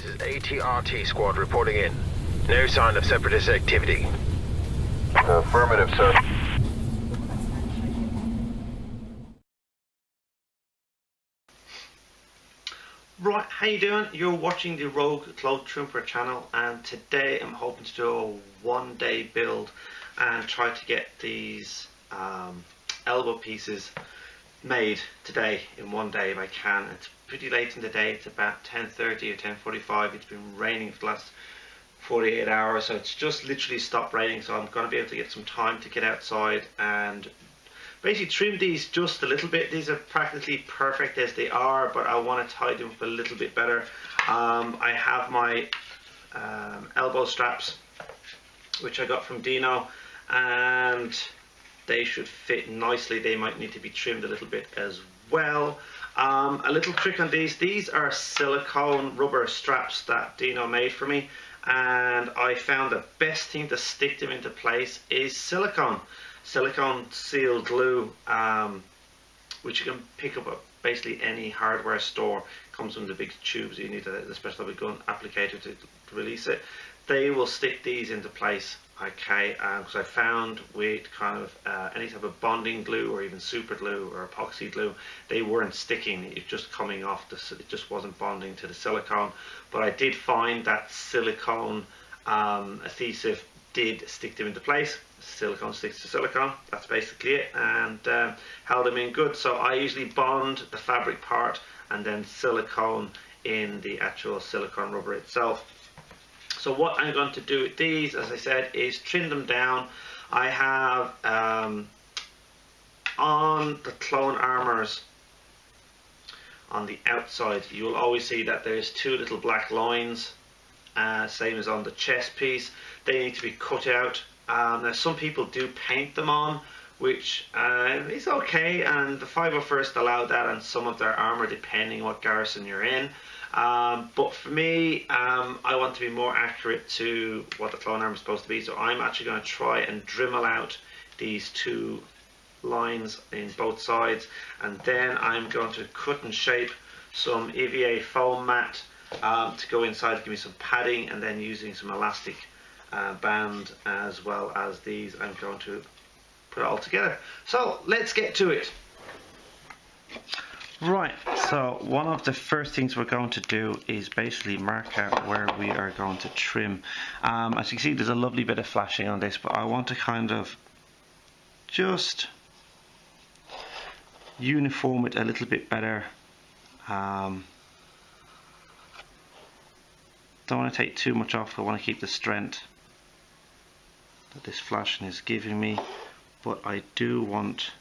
This is ATRT squad reporting in. No sign of separatist activity. Affirmative, sir. Right, how you doing? You're watching the Rogue Cloak Trooper channel, and today I'm hoping to do a one-day build and try to get these elbow pieces made today in one day if I can. It's pretty late in the day, it's about 10:30 or 10:45. It's been raining for the last 48 hours, so it's just literally stopped raining, so I'm going to be able to get some time to get outside and basically trim these just a little bit. These are practically perfect as they are, but I want to tie them up a little bit better. I have my elbow straps, which I got from Dino, and they should fit nicely. They might need to be trimmed a little bit as well. A little trick on these are silicone rubber straps that Dino made for me, and I found the best thing to stick them into place is silicone sealed glue, which you can pick up at basically any hardware store. Comes in the big tubes. You need a special gun applicator to release it. They will stick these into place, okay? Because I found with kind of any type of bonding glue or even super glue or epoxy glue, they weren't sticking. It just coming off it just wasn't bonding to the silicone. But I did find that silicone adhesive did stick them into place. Silicone sticks to silicone, that's basically it, and held them in good. So I usually bond the fabric part and then silicone in the actual silicone rubber itself. So what I'm going to do with these, as I said, is trim them down. I have on the clone armors on the outside, you will always see that there's two little black lines, same as on the chest piece. They need to be cut out. Now some people do paint them on, which is okay, and the 501st allowed that on some of their armour depending what garrison you're in. But for me, I want to be more accurate to what the clone armour is supposed to be, so I'm actually going to try and Dremel out these two lines in both sides, and then I'm going to cut and shape some EVA foam mat to go inside to give me some padding, and then using some elastic band as well as these, I'm going to put it all together. So let's get to it. Right, so one of the first things we're going to do is basically mark out where we are going to trim. As you can see, there's a lovely bit of flashing on this, but I want to kind of just uniform it a little bit better. Don't want to take too much off. I want to keep the strength that this flashing is giving me, but I do want,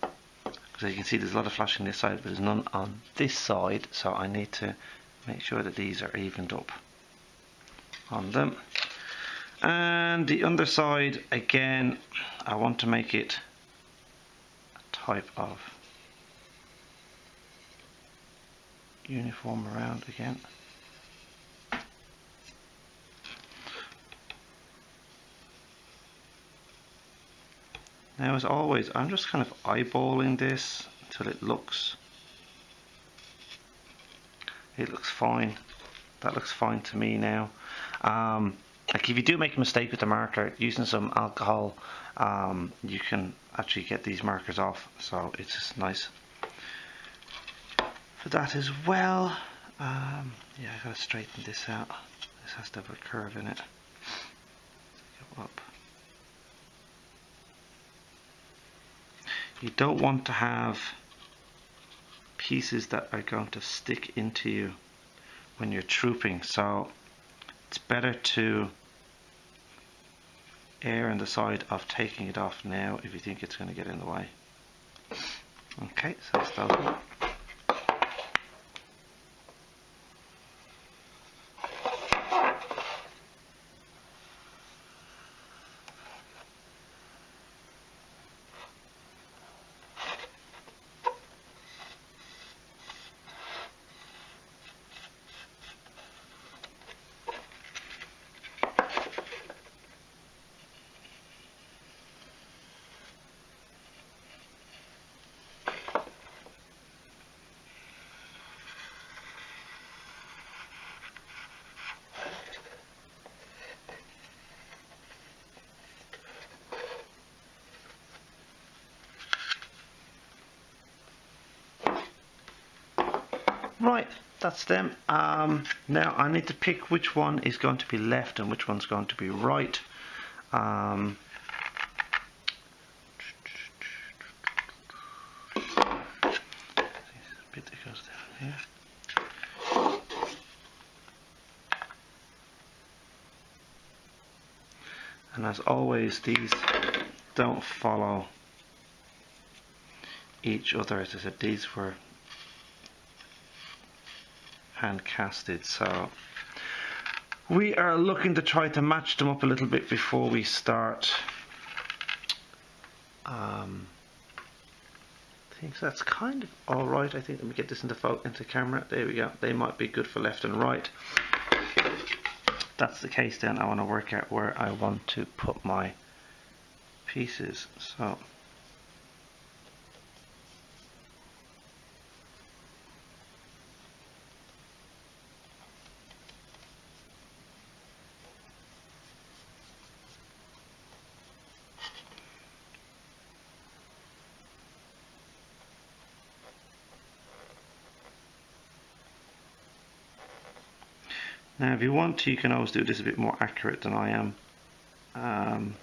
because you can see there's a lot of flashing this side, but there's none on this side, so I need to make sure that these are evened up on them. And the underside, again, I want to make it a type of uniform around again. Now, as always, I'm just kind of eyeballing this until it looks fine. That looks fine to me now. Like if you do make a mistake with the marker, using some alcohol, you can actually get these markers off, so it's just nice for that as well. Yeah, I gotta straighten this out. This has to have a curve in it. Go up. You don't want to have pieces that are going to stick into you when you're trooping, so it's better to err on the side of taking it off now if you think it's going to get in the way. Okay, so that's those one. Right, that's them. Now I need to pick which one is going to be left and which one's going to be right. Bit that goes down here. And as always, these don't follow each other. As I said, these were hand casted, so we are looking to try to match them up a little bit before we start. I think so that's kind of alright. I think let me get this into camera. There we go. They might be good for left and right. If that's the case, then I want to work out where I want to put my pieces. So now, if you want to, you can always do this a bit more accurate than I am. I'm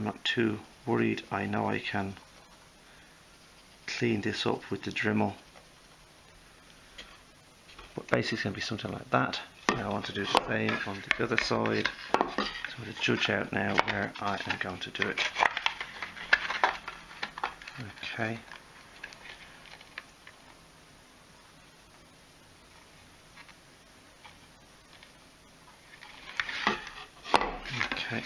not too worried. I know I can clean this up with the Dremel. But basically it's going to be something like that. Now I want to do the same on the other side. So I'm going to judge out now where I am going to do it. Okay. Okay.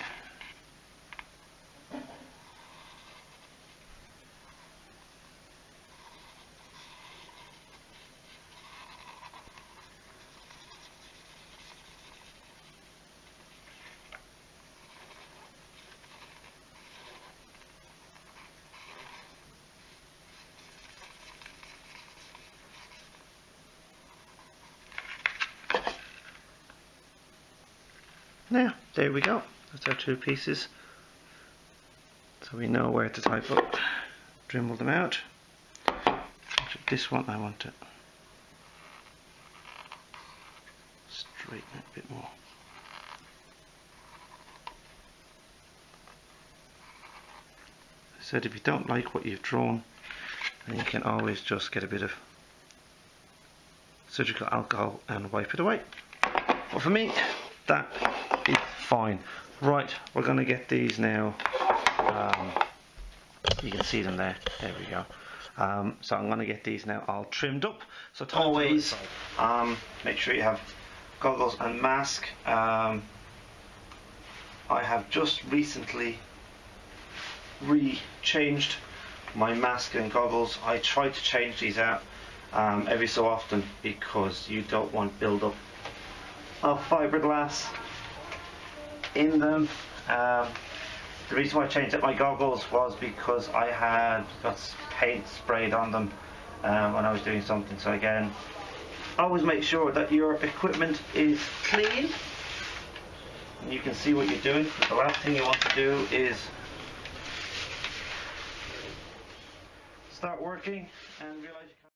Now, there we go. That's our two pieces. So we know where to type up, Dremel them out. This one I want to straighten it a bit more. I said if you don't like what you've drawn, then you can always just get a bit of surgical alcohol and wipe it away. But for me, that is fine. Right, we're going to get these now. You can see them there. There we go. So I'm going to get these now all trimmed up. So always make sure you have goggles and mask. I have just recently changed my mask and goggles. I try to change these out every so often because you don't want build up of fiberglass in them. The reason why I changed out my goggles was because I had got paint sprayed on them when I was doing something. So again, always make sure that your equipment is clean and you can see what you're doing. The last thing you want to do is start working and realize you can't.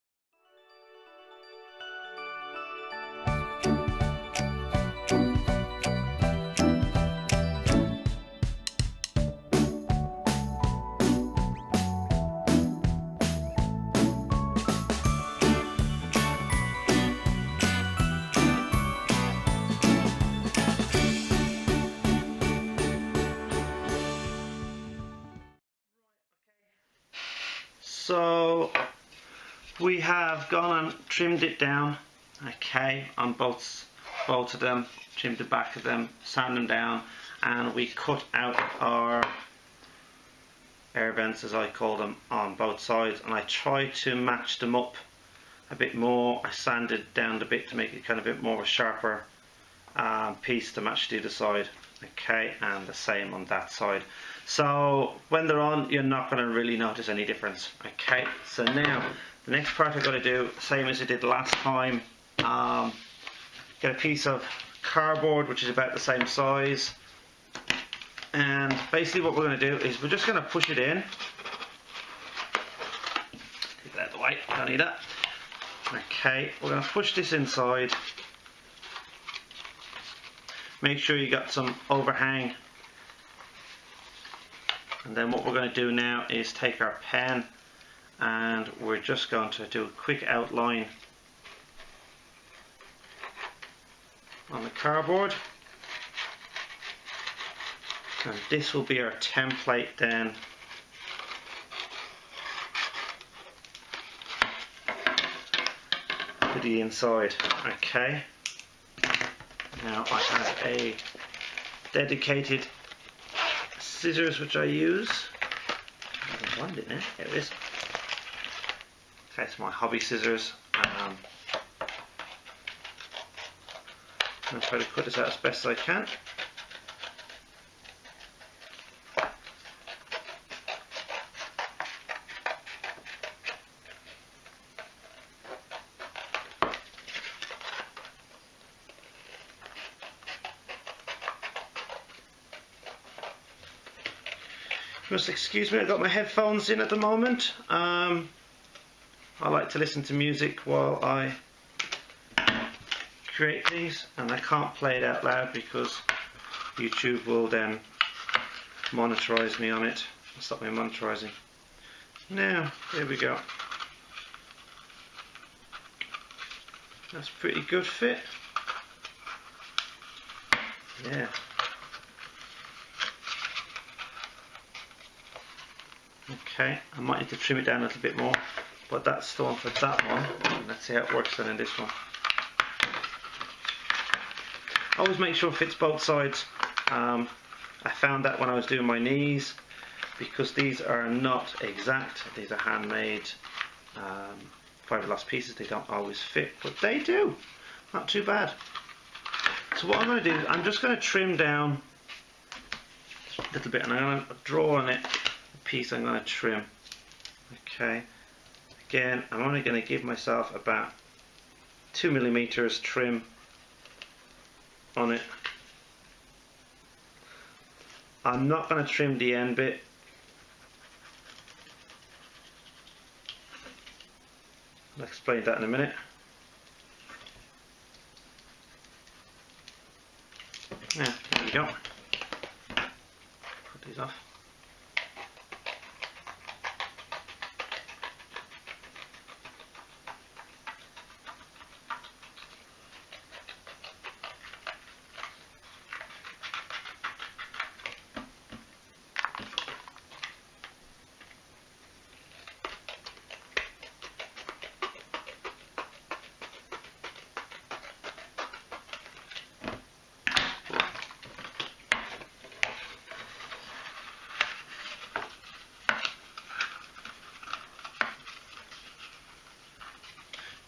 So we have gone and trimmed it down, okay, on both of them, trimmed the back of them, sanded them down, and we cut out our air vents, as I call them, on both sides, and I tried to match them up a bit more. I sanded down a bit to make it kind of a bit more of a sharper piece to match the other side, okay, and the same on that side. So when they're on, you're not going to really notice any difference. Okay, so now the next part I've got to do, same as I did last time, get a piece of cardboard which is about the same size, and basically what we're going to do is we're just going to push it in. Keep that out of the way, don't need that. Okay, we're going to push this inside. Make sure you got some overhang. And then what we're going to do now is take our pen and we're just going to do a quick outline on the cardboard. And this will be our template then to the inside. Okay. Now I have a dedicated scissors which I use. I haven't found it now. There it is. Okay, it's my hobby scissors. I'm going to try to cut this out as best as I can. Just excuse me, I've got my headphones in at the moment. I like to listen to music while I create these, and I can't play it out loud because YouTube will then monetize me on it. Stop me monetizing. Now, there we go. That's a pretty good fit. Yeah. Okay, I might need to trim it down a little bit more, but that's the one for that one. Let's see how it works then in this one. Always make sure it fits both sides. I found that when I was doing my knees, because these are not exact, these are handmade fiberglass pieces, they don't always fit, but they do. Not too bad. So what I'm going to do is I'm just going to trim down a little bit, and I'm going to draw on it piece I'm going to trim. Okay, again I'm only going to give myself about 2mm trim on it. I'm not going to trim the end bit. I'll explain that in a minute. Yeah, there we go. Put these off.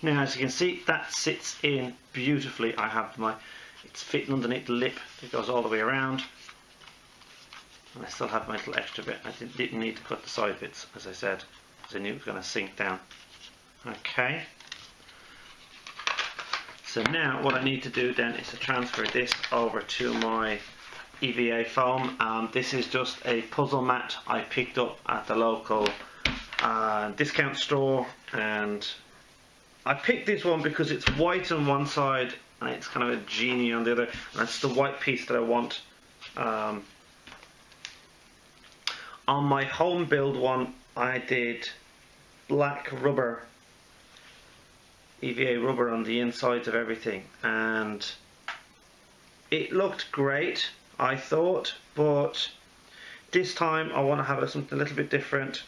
Now, as you can see, that sits in beautifully. I have it's fitting underneath the lip that goes all the way around, and I still have my little extra bit. I didn't need to cut the side bits, as I said, because I knew it was going to sink down. Okay. So now what I need to do then is to transfer this over to my EVA foam. This is just a puzzle mat I picked up at the local discount store, and I picked this one because it's white on one side and it's kind of a genie on the other, and that's the white piece that I want. On my home build one I did black rubber, EVA rubber on the insides of everything, and it looked great, I thought, but this time I want to have something a little bit different.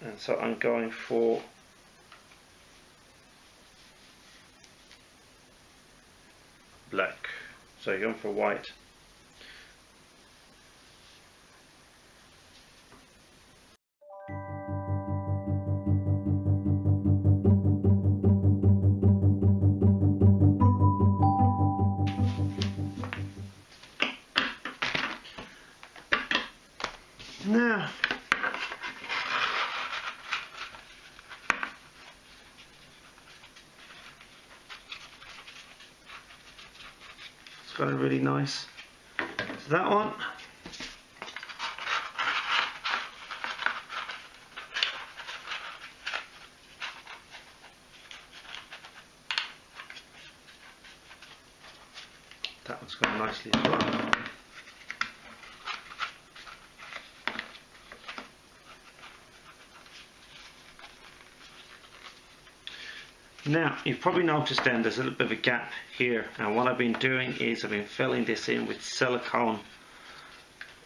And so I'm going for black. So you're going for white. Now, it's got a really nice, so that one. That's going nicely as well. Now, you've probably noticed then there's a little bit of a gap here, and what I've been doing is I've been filling this in with silicone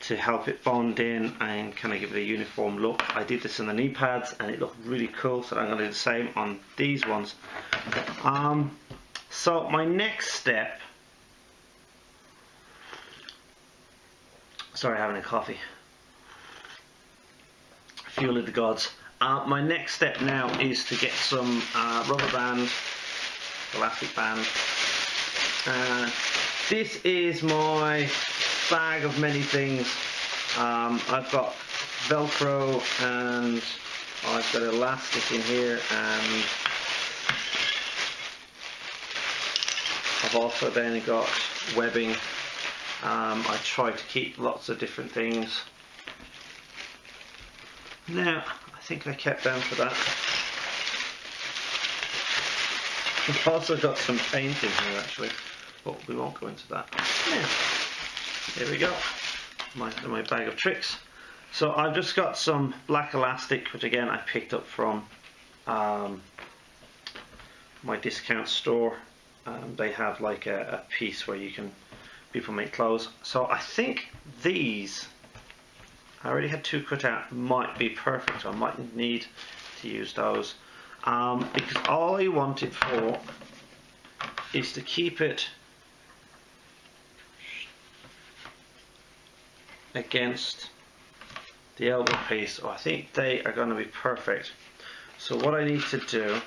to help it bond in and kind of give it a uniform look. I did this on the knee pads and it looked really cool, so I'm going to do the same on these ones. So my next step, sorry, having a coffee, fuel of the gods. My next step now is to get some rubber band, elastic band. This is my bag of many things. I've got Velcro and I've got elastic in here, and I've also then got webbing. I try to keep lots of different things. Now, I think I kept them for that. I've also got some paint in here actually, but we won't go into that. Now, there we go, my bag of tricks. So I've just got some black elastic, which again I picked up from my discount store. They have like a piece where people make clothes. So I think these, I already had 2 cut out, might be perfect. So I might need to use those because all I want it for is to keep it against the elbow piece. So I think they are going to be perfect. So what I need to do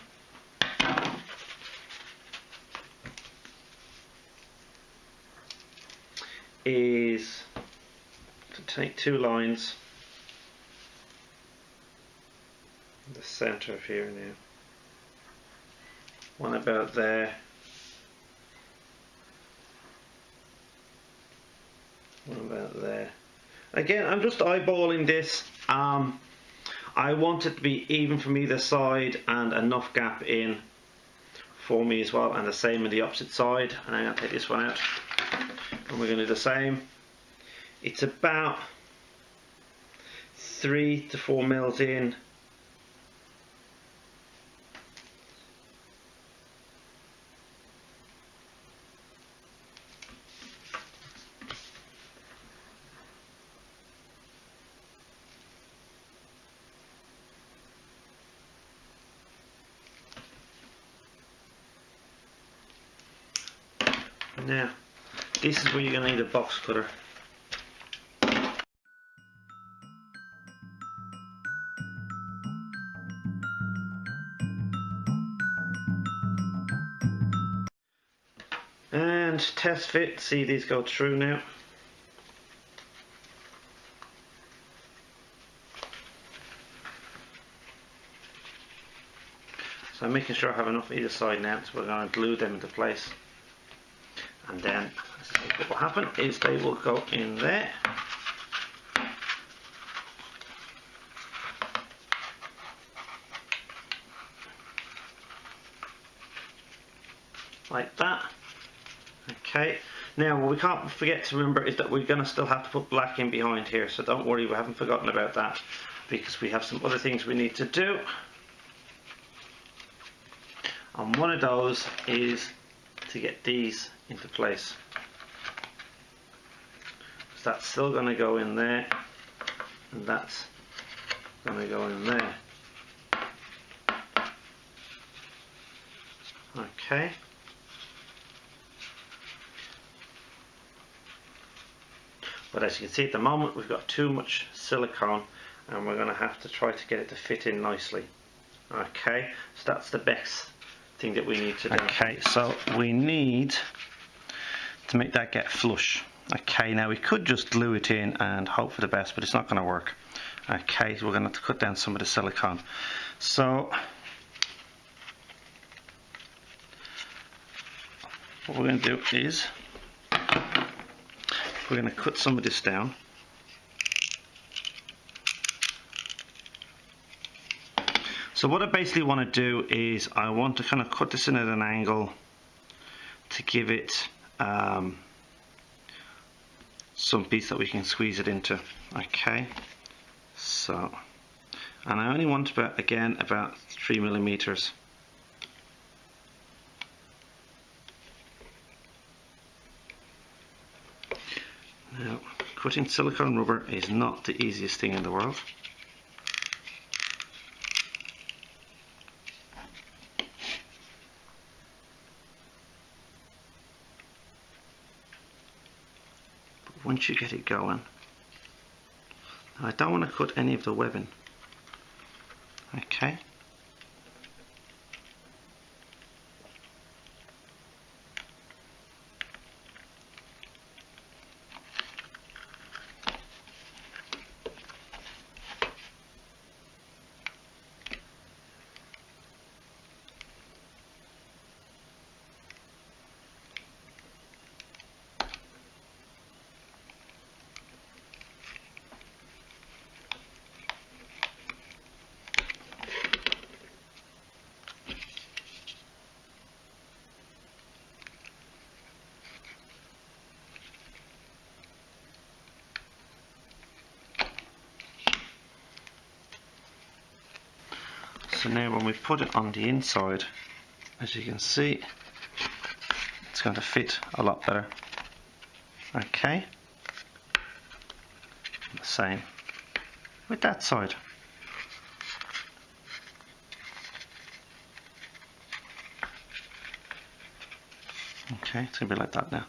is to take 2 lines in the center of here now, one about there, one about there. Again, I'm just eyeballing this. I want it to be even from either side and enough gap in for me as well, and the same on the opposite side. And I'm going to take this one out and we're going to do the same. It's about 3 to 4 mils in. Now, this is where you're going to need a box cutter. And test fit, see these go through now. So I'm making sure I have enough either side now, so we're going to glue them into place. And then what will happen is they will go in there. Like that. Okay. Now what we can't forget to remember is that we're going to still have to put black in behind here, so don't worry, we haven't forgotten about that, because we have some other things we need to do. And one of those is to get these into place. So that's still going to go in there, and that's going to go in there. Okay. But as you can see at the moment we've got too much silicone, and we're going to have to try to get it to fit in nicely. Okay, so that's the best thing that we need to do. Okay, so we need to make that get flush. Okay, now we could just glue it in and hope for the best, but it's not going to work. Okay, so we're going to have to cut down some of the silicone. So what we're going to do is we're going to cut some of this down. So what I basically want to do is I want to kind of cut this in at an angle to give it some piece that we can squeeze it into. Okay, so, and I only want about 3 millimeters. Now, cutting silicone rubber is not the easiest thing in the world. But once you get it going, I don't want to cut any of the webbing. Okay. So now when we put it on the inside, as you can see, it's going to fit a lot better. Okay. The same with that side. Okay, it's going to be like that now.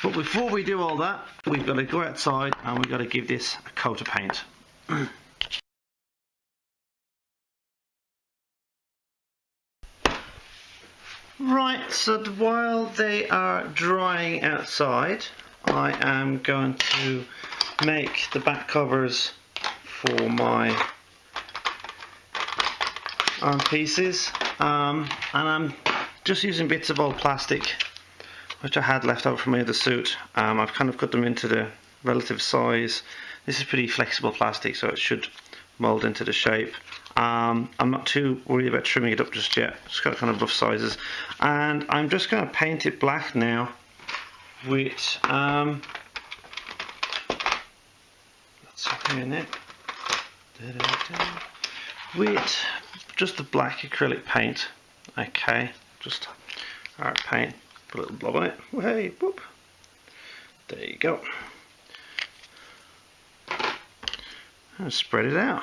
But before we do all that, we've got to go outside and we've got to give this a coat of paint. Right, so while they are drying outside, I am going to make the back covers for my arm pieces, and I'm just using bits of old plastic which I had left over from my other suit. I've kind of cut them into the relative size. This is pretty flexible plastic, so it should mould into the shape. I'm not too worried about trimming it up just yet. Just got kind of rough sizes, and I'm just going to paint it black now with let's see here now. With just the black acrylic paint. Okay, just art paint. Put a little blob on it. Hey, whoop. There you go. And spread it out.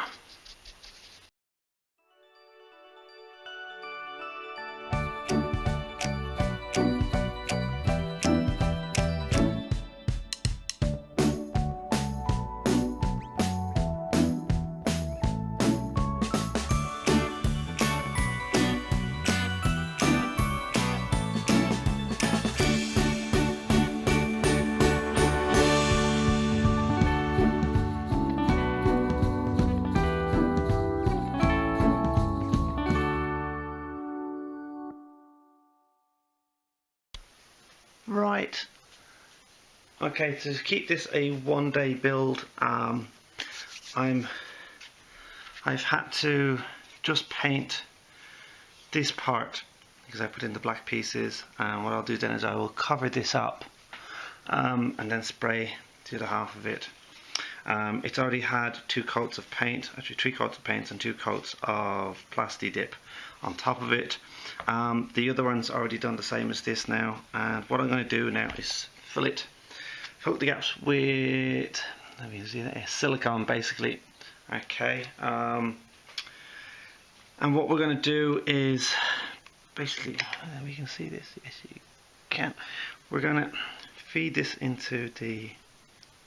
Right, okay, to keep this a one-day build, I've had to just paint this part because I put in the black pieces, and what I'll do then is I will cover this up and then spray the other half of it. It's already had 2 coats of paint, actually 3 coats of paint and 2 coats of Plasti Dip on top of it. The other one's already done the same as this now, and what I'm going to do now is fill the gaps with, let me see that, silicone basically. Okay, and what we're going to do is basically, we can see this, yes you can, we're going to feed this into the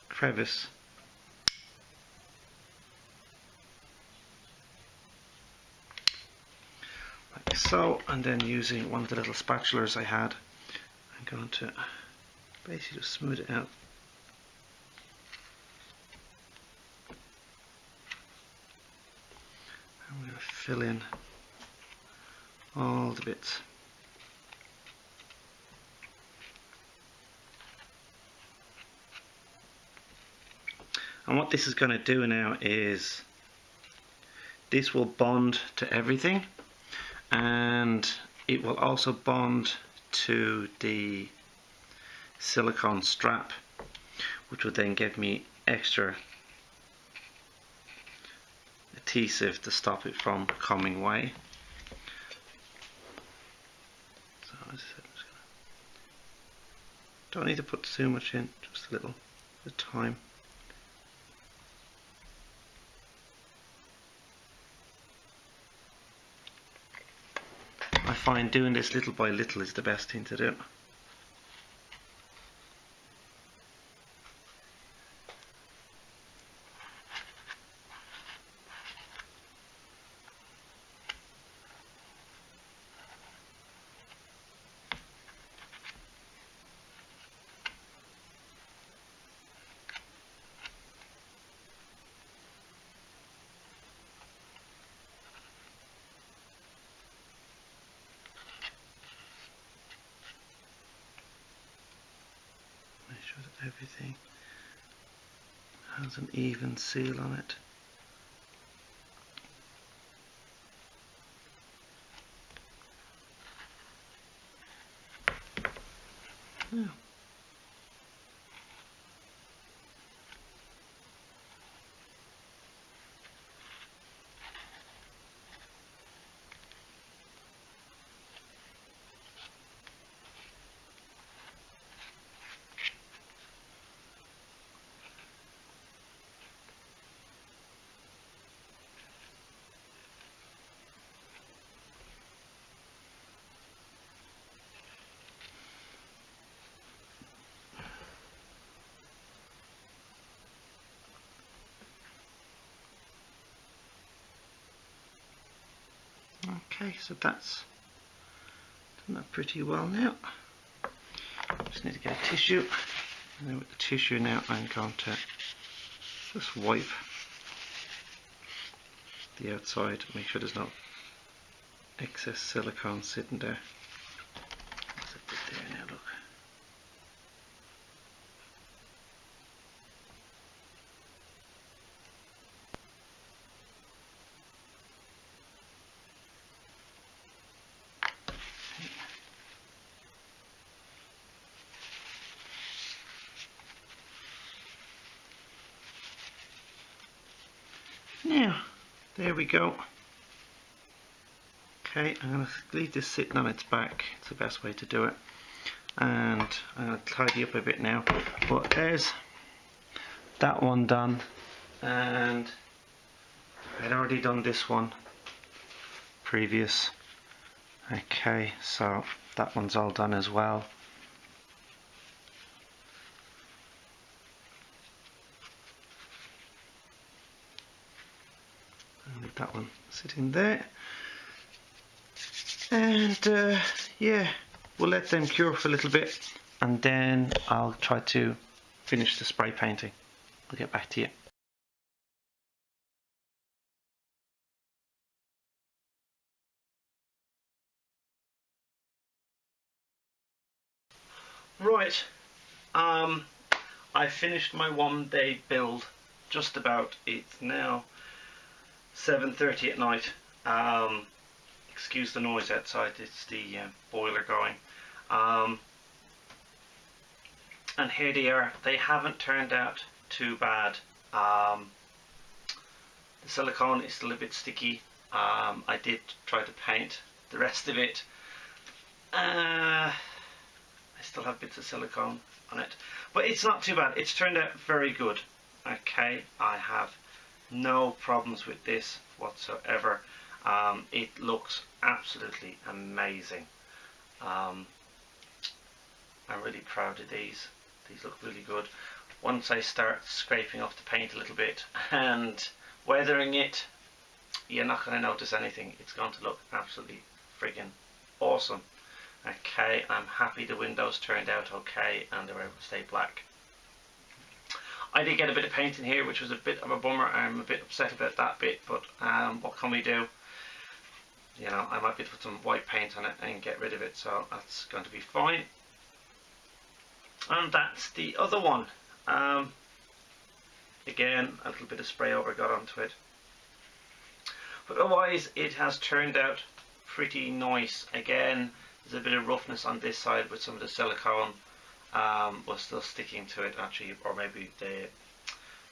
crevice. Like so, and then using one of the little spatulas I had, I'm going to basically just smooth it out. I'm going to fill in all the bits. And what this is going to do now is this will bond to everything, and it will also bond to the silicone strap, which will then give me extra adhesive to stop it from coming away. So as I said, don't need to put too much in, just a little at a time. I find doing this little by little is the best thing to do. Make sure that everything has an even seal on it. Yeah. Okay, so that's done that pretty well now. Just need to get a tissue, and then with the tissue now I'm going to just wipe the outside, make sure there's no excess silicone sitting there. There's a bit there now, look. Now, there we go. Okay, I'm going to leave this sitting on its back. It's the best way to do it. And I'm going to tidy up a bit now. But there's that one done. And I'd already done this one previous. Okay, so that one's all done as well. Leave that one sitting there, and yeah, we'll let them cure for a little bit, and then I'll try to finish the spray painting. I'll get back to you. Right, I finished my 1 day build just about. It's now 7:30 at night. Excuse the noise outside, it's the boiler going. And here they are. They haven't turned out too bad. The silicone is still a bit sticky. I did try to paint the rest of it. I still have bits of silicone on it, but it's not too bad. It's turned out very good. Okay, I have no problems with this whatsoever. It looks absolutely amazing. I'm really proud of these. These look really good. Once I start scraping off the paint a little bit and weathering it, you're not going to notice anything. It's going to look absolutely friggin' awesome. Okay, I'm happy the windows turned out okay and they were able to stay black. I did get a bit of paint in here, which was a bit of a bummer. I'm a bit upset about that bit, but what can we do? You know, I might be able to put some white paint on it and get rid of it, so that's going to be fine. And that's the other one. Again, a little bit of spray over got onto it. But otherwise, it has turned out pretty nice. Again, there's a bit of roughness on this side with some of the silicone was still sticking to it actually, or maybe the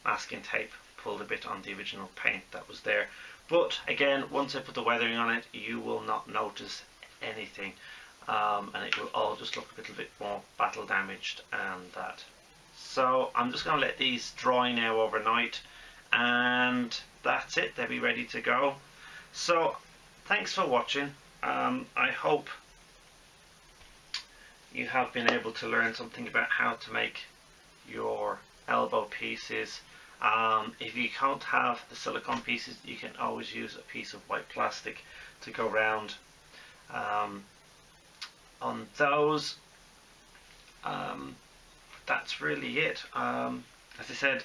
masking tape pulled a bit on the original paint that was there. But again, once I put the weathering on it, you will not notice anything, and it will all just look a little bit more battle damaged and that. So I'm just going to let these dry now overnight, and that's it. They'll be ready to go. So thanks for watching. I hope you have been able to learn something about how to make your elbow pieces. If you can't have the silicone pieces, you can always use a piece of white plastic to go round on those. That's really it. As I said,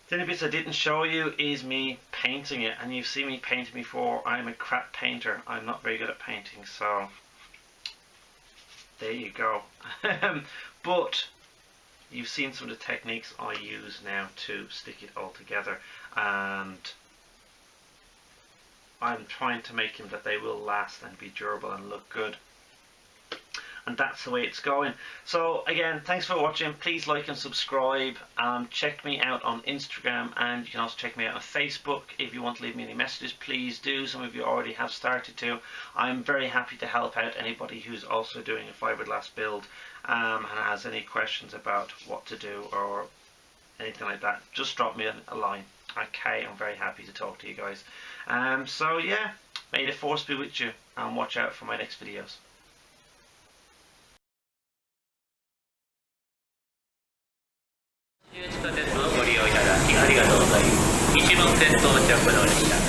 the only bits I didn't show you is me painting it, and you've seen me painting before. I'm a crap painter. I'm not very good at painting, so there you go. But you've seen some of the techniques I use now to stick it all together, and I'm trying to make them that they will last and be durable and look good. And that's the way it's going. So again, thanks for watching. Please like and subscribe. Check me out on Instagram, and you can also check me out on Facebook. If you want to leave me any messages, please do. Some of you already have started to. I'm very happy to help out anybody who's also doing a fiberglass build and has any questions about what to do or anything like that. Just drop me a line. Okay, I'm very happy to talk to you guys. So yeah, may the force be with you, and watch out for my next videos. 地下鉄をご利用いただきありがとうございます。一番線到着の列車